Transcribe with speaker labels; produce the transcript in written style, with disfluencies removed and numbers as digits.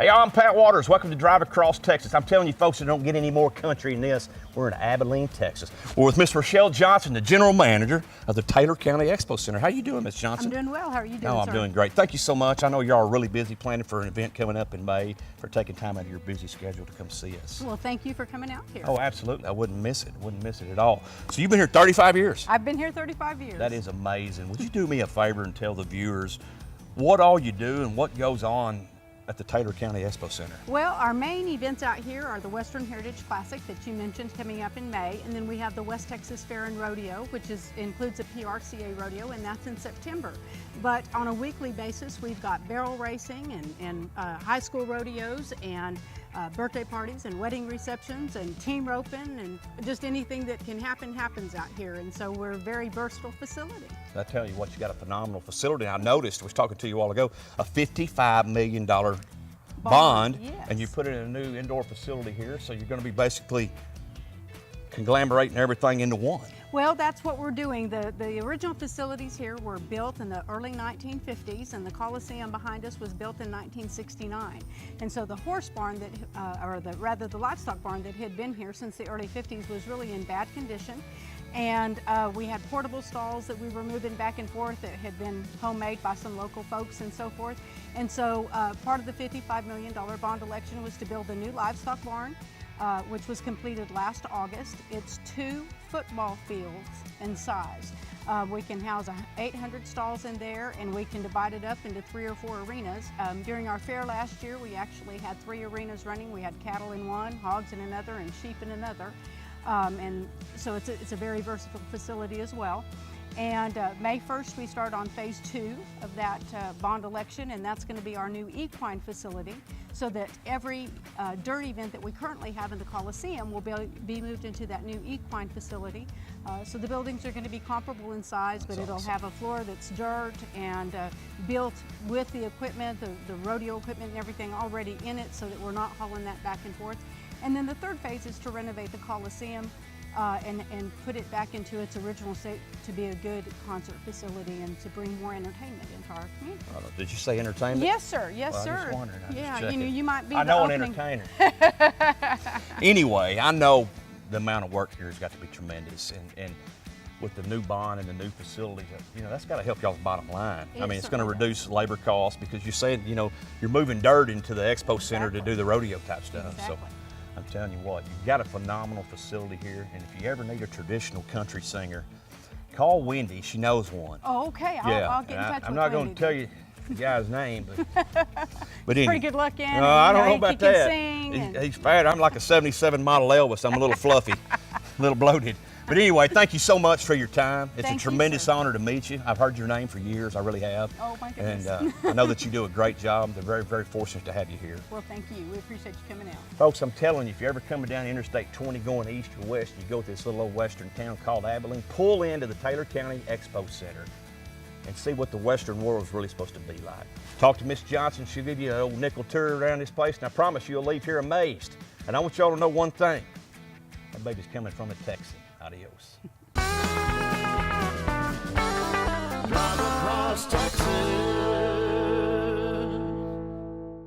Speaker 1: Hey, I'm Pat Waters. Welcome to Drive Across Texas. I'm telling you folks, it don't get any more country than this. We're in Abilene, Texas. We're with Miss Rochelle Johnson, the general manager of the Taylor County Expo Center. How you doing, Miss Johnson?
Speaker 2: I'm doing well. How are you doing,
Speaker 1: Oh, I'm doing great. Thank you so much. I know y'all are really busy planning for an event coming up in May, for taking time out of your busy schedule to come see us.
Speaker 2: Well, thank you for coming out here.
Speaker 1: Oh, absolutely. I wouldn't miss it. Wouldn't miss it at all. So you've been here 35 years?
Speaker 2: I've been here 35 years.
Speaker 1: That is amazing. Would you do me a favor and tell the viewers what all you do and what goes on at the Taylor County Expo Center?
Speaker 2: Well, our main events out here are the Western Heritage Classic that you mentioned coming up in May, and then we have the West Texas Fair and Rodeo, which includes a PRCA rodeo, and that's in September. But on a weekly basis, we've got barrel racing and high school rodeos and birthday parties and wedding receptions and team roping, and just anything that can happen happens out here. And so we're a very versatile facility.
Speaker 1: I tell you what, you got a phenomenal facility. I noticed, I was talking to you a while ago, a $55 million bond,
Speaker 2: yes.
Speaker 1: And you put it in a new indoor facility here, so you're going to be basically conglomerating everything into one.
Speaker 2: Well, that's what we're doing. The original facilities here were built in the early 1950s, and the Coliseum behind us was built in 1969. And so the horse barn the livestock barn that had been here since the early 50s was really in bad condition. And we had portable stalls that we were moving back and forth that had been homemade by some local folks and so forth. And so part of the $55 million bond election was to build a new livestock barn, which was completed last August. It's 2 football fields in size. We can house 800 stalls in there, and we can divide it up into 3 or 4 arenas. During our fair last year, we actually had 3 arenas running. We had cattle in one, hogs in another, and sheep in another. And so it's a very versatile facility as well. And May 1st, we start on phase 2 of that bond election, and that's going to be our new equine facility, so that every dirt event that we currently have in the Coliseum will be moved into that new equine facility. So the buildings are going to be comparable in size, but it'll have a floor that's dirt and built with the equipment, the rodeo equipment and everything already in it, so that we're not hauling that back and forth. And then the third phase is to renovate the Coliseum and put it back into its original state to be a good concert facility and to bring more entertainment into our community.
Speaker 1: Did you say entertainment?
Speaker 2: Yes, sir. Yes,
Speaker 1: well,
Speaker 2: sir.
Speaker 1: I was just wondering.
Speaker 2: Yeah, you might be.
Speaker 1: I know an entertainer. Anyway, I know the amount of work here has got to be tremendous, and with the new bond and the new facilities, that's got to help y'all's bottom line. I mean, it's going to reduce labor costs, because you said, you're moving dirt into the Expo Center to do the rodeo type stuff.
Speaker 2: Exactly.
Speaker 1: So I'm telling you what, you've got a phenomenal facility here, and if you ever need a traditional country singer, call Wendy. She knows one.
Speaker 2: Oh, okay. I'll get in touch with Wendy.
Speaker 1: I'm not going to tell you the guy's name, but anyway.
Speaker 2: Pretty good looking.
Speaker 1: I don't know about that.
Speaker 2: Sing
Speaker 1: He's fat. I'm like a 77 model Elvis. I'm a little fluffy, a little bloated. But anyway, thank you so much for your time. It's a tremendous honor to meet you. I've heard your name for years. I really have.
Speaker 2: Oh, my goodness.
Speaker 1: And I know that you do a great job. They're very, very fortunate to have you here.
Speaker 2: Well, thank you. We appreciate you coming out.
Speaker 1: Folks, I'm telling you, if you're ever coming down Interstate 20 going east or west, you go to this little old western town called Abilene, pull into the Taylor County Expo Center and see what the western world is really supposed to be like. Talk to Miss Johnson. She'll give you an old nickel tour around this place, and I promise you'll leave here amazed. And I want y'all to know one thing. That baby's coming from a Texan. Adios.
Speaker 3: Drive across Texas.